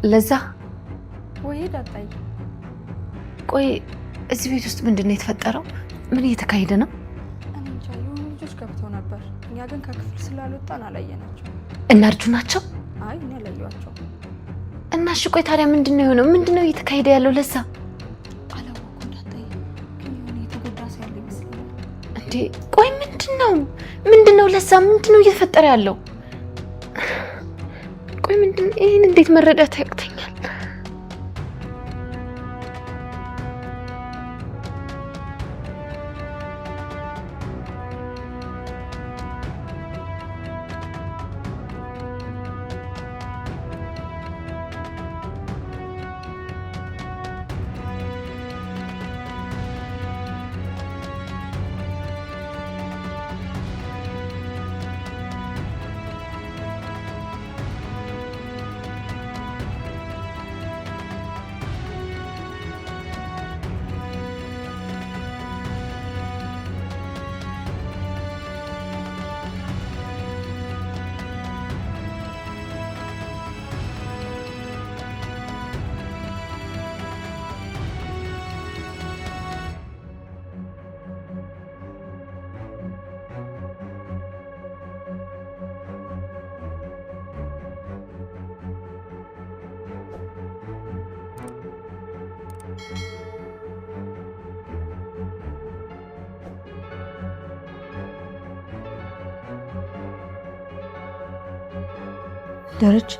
ለዛ ወይ ዳጣይ ቆይ እዚህ ቤት ውስጥ ምንድነው የተፈጠረው? ምን እየተካሄደ ነው? እኔ እንጃ የሆኑ ልጆች ገብተው ነበር። እኛ ግን ከክፍል ስላልወጣን አላየናቸው። እና እርጁ ናቸው? አይ እኔ አላየኋቸው። እና እሺ ቆይ ታዲያ ምንድነው የሆነው? ምንድነው እየተካሄደ ያለው? ለዛ አላወኩም ዳጣይ፣ ግን የሆነ የተጎዳ ሰው ያለ ይመስለኛል። እንዴ ቆይ ምንድነው ለዛ ምንድነው እየተፈጠረ ያለው? ቆይ ይሄን እንዴት መረዳት ያቅተኛል? ደረጀ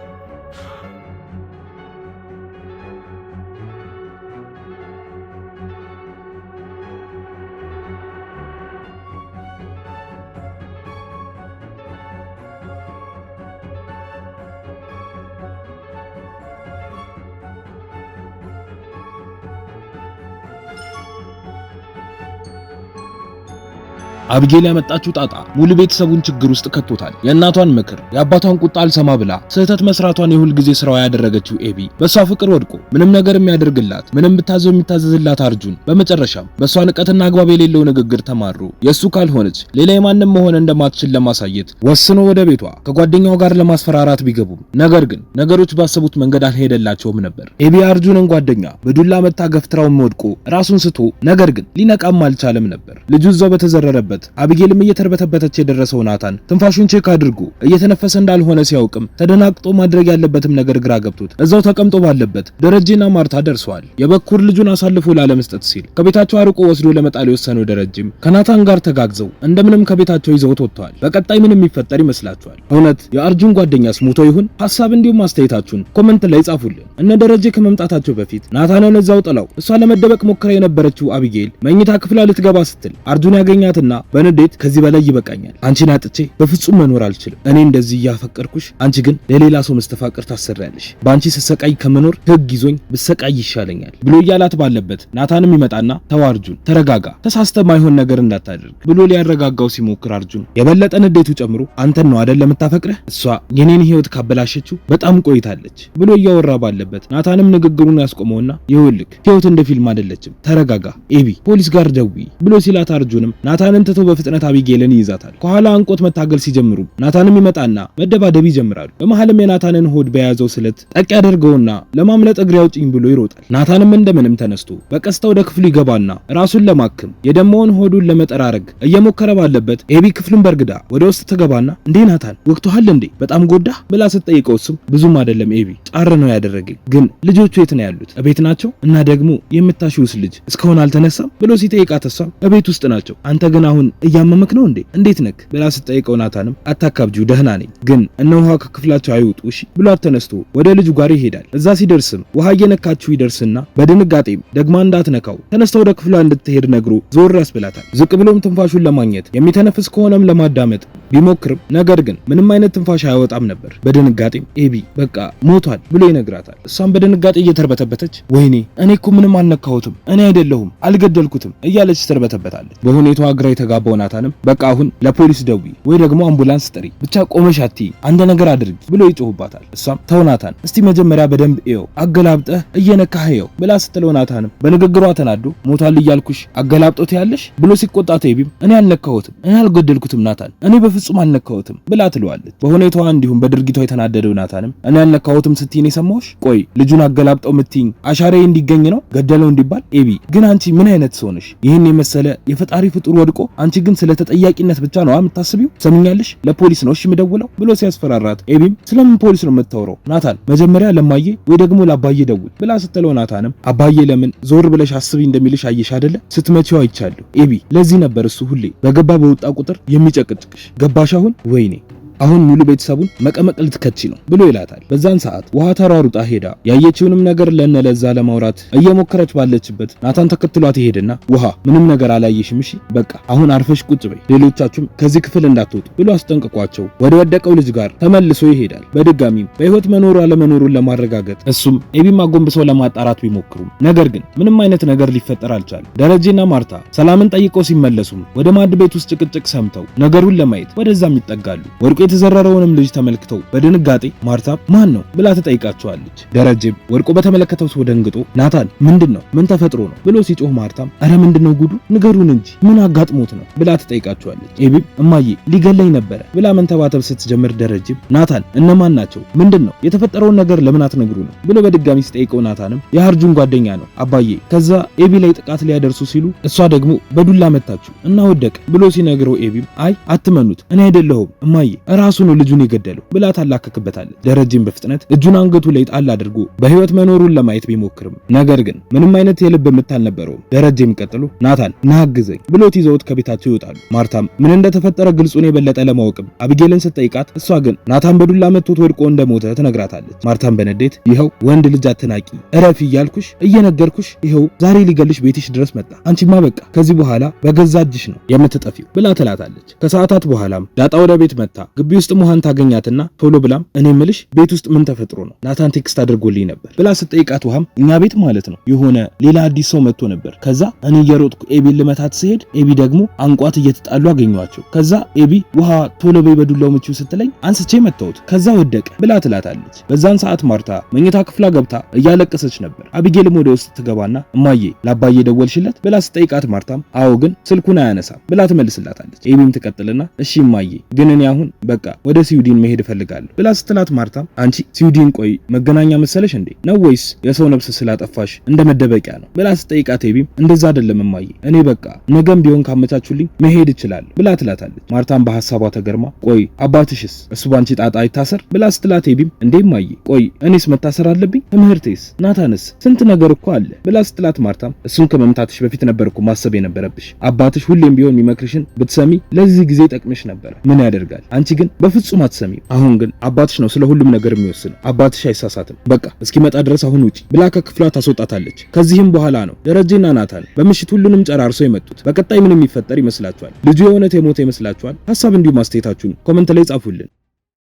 አብጌል ያመጣችው ጣጣ ሙሉ ቤተሰቡን ችግር ውስጥ ከቶታል። የእናቷን ምክር የአባቷን ቁጣ አልሰማ ብላ ስህተት መስራቷን የሁል ጊዜ ስራዋ ያደረገችው ኤቢ በሷ ፍቅር ወድቆ ምንም ነገር የሚያደርግላት ምንም ብታዘው የሚታዘዝላት አርጁን በመጨረሻም በሷ ንቀትና አግባብ የሌለው ንግግር ተማሩ የሱ ካልሆነች ሌላ የማንም መሆን እንደማትችል ለማሳየት ወስኖ ወደ ቤቷ ከጓደኛው ጋር ለማስፈራራት ቢገቡም ነገር ግን ነገሮች ባሰቡት መንገድ አልሄደላቸውም ነበር። ኤቢ አርጁንን ጓደኛ በዱላ መታ ገፍትራውን ወድቆ ራሱን ስቶ ነገር ግን ሊነቃም አልቻለም ነበር። ልጁ እዛው በተዘረረበት አብጌልም እየተርበተበተች የደረሰው ናታን ትንፋሹን ቼክ አድርጎ እየተነፈሰ እንዳልሆነ ሲያውቅም ተደናቅጦ ማድረግ ያለበትም ነገር ግራ ገብቶት እዛው ተቀምጦ ባለበት ደረጀና ማርታ ደርሰዋል። የበኩር ልጁን አሳልፎ ላለመስጠት ሲል ከቤታቸው አርቆ ወስዶ ለመጣል የወሰነው ደረጀም ከናታን ጋር ተጋግዘው እንደምንም ከቤታቸው ይዘውት ወጥተዋል። በቀጣይ ምን የሚፈጠር ይመስላችኋል? እውነት የአርጁን ጓደኛስ ሞቶ ይሁን? ሐሳብ እንዲሁም አስተያየታችሁን ኮሜንት ላይ ጻፉልን። እነ ደረጀ ከመምጣታቸው በፊት ናታንን እዛው ጥላው እሷ ለመደበቅ ሞክራ የነበረችው አብጌል መኝታ ክፍሏ ልትገባ ስትል አርጁን ያገኛትና በንዴት ከዚህ በላይ ይበቃኛል፣ አንቺን አጥቼ በፍጹም መኖር አልችልም፣ እኔ እንደዚህ እያፈቀርኩሽ አንቺ ግን ለሌላ ሰው መስተፋቅር ታሰሪያለሽ፣ በአንቺ ስሰቃይ ከመኖር ህግ ይዞኝ ብሰቃይ ይሻለኛል ብሎ እያላት ባለበት ናታንም ይመጣና ተው አርጁን ተረጋጋ፣ ተሳስተ ማይሆን ነገር እንዳታደርግ ብሎ ሊያረጋጋው ሲሞክር አርጁን የበለጠ ንዴቱ ጨምሮ አንተን ነው አይደል የምታፈቅረህ፣ እሷ የኔን ህይወት ካበላሸችው በጣም ቆይታለች ብሎ እያወራ ባለበት ናታንም ንግግሩን ያስቆመውና ይኸውልህ ህይወት እንደ ፊልም አይደለችም፣ ተረጋጋ ኤቢ ፖሊስ ጋር ደውይ ብሎ ሲላት አርጁንም ናታንን ትቶ በፍጥነት አብጌልን ይይዛታል። ከኋላ አንቆት መታገል ሲጀምሩ ናታንም ይመጣና መደባደብ ይጀምራሉ። በመሐልም የናታንን ሆድ በያዘው ስለት ጠቅ ያደርገውና ለማምለጥ እግሬ አውጪኝ ብሎ ይሮጣል። ናታንም እንደምንም ተነስቶ በቀስታ ወደ ክፍሉ ይገባና ራሱን ለማከም የደማውን ሆዱን ለመጠራረግ እየሞከረ ባለበት ኤቢ ክፍሉን በርግዳ ወደ ውስጥ ትገባና እንዴ ናታን ወቅቶሃል እንዴ በጣም ጎዳ ብላ ስትጠይቀው እሱም ብዙም አይደለም ኤቢ ጫር ነው ያደረገኝ፣ ግን ልጆቹ የት ነው ያሉት? እቤት ናቸው እና ደግሞ የምታሽውስ ልጅ እስካሁን አልተነሳም ብሎ ሲጠይቃት እሷም እቤት ውስጥ ናቸው፣ አንተ ግን አሁን እያመመክ ነው እንዴ እንዴት ነክ ብላ ስትጠይቀው ናታንም አታካብጂው ደህና ነኝ፣ ግን እነ ውሃ ከክፍላቸው አይውጡ እሺ ብሎ ተነስቶ ወደ ልጁ ጋር ይሄዳል። እዛ ሲደርስም ውሃ እየነካችው ይደርስና በድንጋጤም ደግማ እንዳትነካው ተነስቶ ወደ ክፍሏ እንድትሄድ ነግሮ ዞር ያስብላታል። ዝቅ ብሎም ትንፋሹን ለማግኘት የሚተነፍስ ከሆነም ለማዳመጥ ቢሞክርም ነገር ግን ምንም አይነት ትንፋሽ አይወጣም ነበር። በድንጋጤም ኤቢ በቃ ሞቷል ብሎ ይነግራታል። እሷም በድንጋጤ እየተርበተበተች ወይኔ እኔ እኮ ምንም አልነካሁትም፣ እኔ አይደለሁም አልገደልኩትም እያለች ትርበተበታለች። በሁኔታዋ ግራ የተጋባው ናታንም በቃ አሁን ለፖሊስ ደውይ ወይ ደግሞ አምቡላንስ ጥሪ፣ ብቻ ቆመሽ አትይ፣ አንድ ነገር አድርጊ ብሎ ይጮህባታል። እሷም ተው ናታን እስቲ መጀመሪያ በደንብ እየው፣ አገላብጠህ እየነካህ እየው ብላ ስትለው ናታንም በንግግሯ ተናዶ ሞቷል እያልኩሽ አገላብጦት ያለሽ ብሎ ሲቆጣት ኤቢም እኔ አልነካሁትም፣ እኔ አልገደልኩትም ናታን፣ እኔ በፍጹም አልነካሁትም ብላ ትለዋለች። በሁኔታዋ እንዲሁም በድርጊቷ የተናደደው ናታንም እኔ አልነካሁትም ስትይኝ የሰማሁሽ፣ ቆይ ልጁን አገላብጠው ምትይኝ አሻሬ እንዲገኝ ነው ገደለው እንዲባል? ኤቢ ግን አንቺ ምን አይነት ሰው ነሽ? ይህን የመሰለ የፈጣሪ ፍጡር ወድቆ አንቺ ግን ስለ ተጠያቂነት ብቻ ነው የምታስቢው? ሰምኛለሽ? ለፖሊስ ነው እሺ የምደውለው ብሎ ሲያስፈራራት ኤቢም ስለምን ፖሊስ ነው የምታወራው ናታን፣ መጀመሪያ ለማዬ ወይ ደግሞ ለአባዬ ደውል ብላ ስትለው ናታንም አባዬ ለምን ዞር ብለሽ አስቢ እንደሚልሽ አየሽ አይደለ? ስትመጪው አይቻለሁ ኤቢ፣ ለዚህ ነበር እሱ ሁሌ በገባ በወጣ ቁጥር የሚጨቅጭቅሽ። ገባሽ አሁን? ወይኔ አሁን ሙሉ ቤተሰቡን መቀመቅ ልትከቺ ነው ብሎ ይላታል። በዛን ሰዓት ውሃ ተሯሩጣ ሄዳ ያየችውንም ነገር ለነለዛ ለማውራት እየሞከረች ባለችበት ናታን ተከትሏት ይሄድና ውሃ ምንም ነገር አላየሽም፣ እሺ በቃ አሁን አርፈሽ ቁጭ በይ፣ ሌሎቻችሁም ከዚህ ክፍል እንዳትወጡ ብሎ አስጠንቅቋቸው ወደ ወደቀው ልጅ ጋር ተመልሶ ይሄዳል። በድጋሚም በህይወት መኖሩ አለመኖሩን ለማረጋገጥ እሱም ኤቢም አጎንብሰው ለማጣራት ቢሞክሩም ነገር ግን ምንም አይነት ነገር ሊፈጠር አልቻለም። ደረጀና ማርታ ሰላምን ጠይቀው ሲመለሱም ወደ ማድ ቤት ውስጥ ጭቅጭቅ ሰምተው ነገሩን ለማየት ወደዛም ይጠጋሉ። ወርቁ የተዘረረውንም ልጅ ተመልክተው በድንጋጤ ማርታ ማን ነው ብላ ተጠይቃቸዋለች። ደረጀም ወርቁ በተመለከተው ሰው ደንግጦ ናታን ምንድነው ምን ተፈጥሮ ነው ብሎ ሲጮህ ማርታም አረ ምንድነው ጉዱ ንገሩን እንጂ ምን አጋጥሞት ነው ብላ ተጠይቃቸዋለች። ኤቢም እማዬ ሊገለኝ ነበረ ብላ መንተባተብ ስትጀምር ደረጀም ናታን እነማን ናቸው ምንድነው የተፈጠረውን ነገር ለምን አትነግሩ ነው ብሎ በድጋሚ ሲጠይቀው ናታንም የአርጁን ጓደኛ ነው አባዬ፣ ከዛ ኤቢ ላይ ጥቃት ሊያደርሱ ሲሉ እሷ ደግሞ በዱላ መታችሁ እና ወደቀ ብሎ ሲነግረው ኤቢም አይ አትመኑት እኔ አይደለሁም እማዬ ራሱ ነው ልጁን የገደለው ብላ ታላከክበታለች። ደረጀም በፍጥነት እጁን አንገቱ ላይ ጣል አድርጎ በህይወት መኖሩን ለማየት ቢሞክርም ነገር ግን ምንም አይነት የልብ ምት አልነበረውም። ደረጀም ቀጥሎ ናታን ናግዘኝ ብሎት ይዘውት ከቤታቸው ይወጣሉ። ማርታም ምን እንደተፈጠረ ግልጹን የበለጠ ለማወቅም አቢጌልን ስትጠይቃት እሷ ግን ናታን በዱላ መቶት ወድቆ እንደሞተ ትነግራታለች። ማርታም በንዴት ይኸው ወንድ ልጅ አትናቂ፣ እረፊ እያልኩሽ እየነገርኩሽ ይኸው ዛሬ ሊገልሽ ቤትሽ ድረስ መጣ፣ አንቺማ በቃ ከዚህ በኋላ በገዛ እጅሽ ነው የምትጠፊው ብላ ትላታለች። ከሰዓታት በኋላም ዳጣ ወደ ቤት መጣ ግቢ ውስጥ መሃን ታገኛትና ቶሎ ብላም እኔ ምልሽ ቤት ውስጥ ምን ተፈጥሮ ነው ናታን ቴክስት አድርጎልኝ ነበር ብላ ስትጠይቃት ውሃም እኛ ቤት ማለት ነው የሆነ ሌላ አዲስ ሰው መጥቶ ነበር፣ ከዛ እኔ እየሮጥኩ ኤቢን ልመታት ስሄድ ኤቢ ደግሞ አንቋት እየተጣሉ አገኘዋቸው፣ ከዛ ኤቢ ውሃ ቶሎ በይ በዱላው ምቺው ስትለኝ አንስቼ መታሁት፣ ከዛ ወደቀ ብላ ትላታለች። በዛን ሰዓት ማርታ መኝታ ክፍላ ገብታ እያለቀሰች ነበር። አቢጌልም ወደ ውስጥ ትገባና እማዬ ለአባዬ ደወልሽለት ብላ ስትጠይቃት ማርታም አዎ ግን ስልኩን አያነሳም ብላ ትመልስላታለች። ኤቢም ትቀጥልና እሺ እማዬ ግን እኔ አሁን በቃ ወደ ስዊድን መሄድ እፈልጋለሁ ብላ ስትላት ማርታም አንቺ ስዊድን ቆይ መገናኛ መሰለሽ እንዴ ነው ወይስ የሰው ነፍስ ስላጠፋሽ እንደ መደበቂያ ነው ብላ ስትጠይቃት ኤቢም እንደዛ አይደለም እማዬ እኔ በቃ ነገም ቢሆን ካመቻቹልኝ መሄድ እችላለሁ ብላ ትላታለች። ማርታም በሐሳቧ ተገርማ ቆይ አባትሽስ እሱ ባንቺ ጣጣ አይታሰር ብላ ስትላት ኤቢም እንዴ እማዬ ቆይ እኔስ መታሰር አለብኝ ትምህርቴስ ናታንስ ስንት ነገር እኮ አለ ብላ ስትላት ማርታም እሱን ከመምታትሽ በፊት ነበር እኮ ማሰብ የነበረብሽ፣ አባትሽ ሁሌም ቢሆን የሚመክርሽን ብትሰሚ ለዚህ ጊዜ ጠቅምሽ ነበር፣ ምን ያደርጋል አንቺ ግን በፍጹም አትሰሚም። አሁን ግን አባትሽ ነው ስለ ሁሉም ነገር የሚወስነው፣ አባትሽ አይሳሳትም፣ በቃ እስኪመጣ ድረስ አሁን ውጪ ብላ ከክፍሏ ታስወጣታለች። ከዚህም በኋላ ነው ደረጀና ናታን በምሽት ሁሉንም ጨራርሰው የመጡት። በቀጣይ ምን የሚፈጠር ይመስላችኋል? ልጁ የእውነት የሞተ ይመስላችኋል? ሐሳብ እንዲሁም አስተያየታችሁን ኮሜንት ላይ ጻፉልን።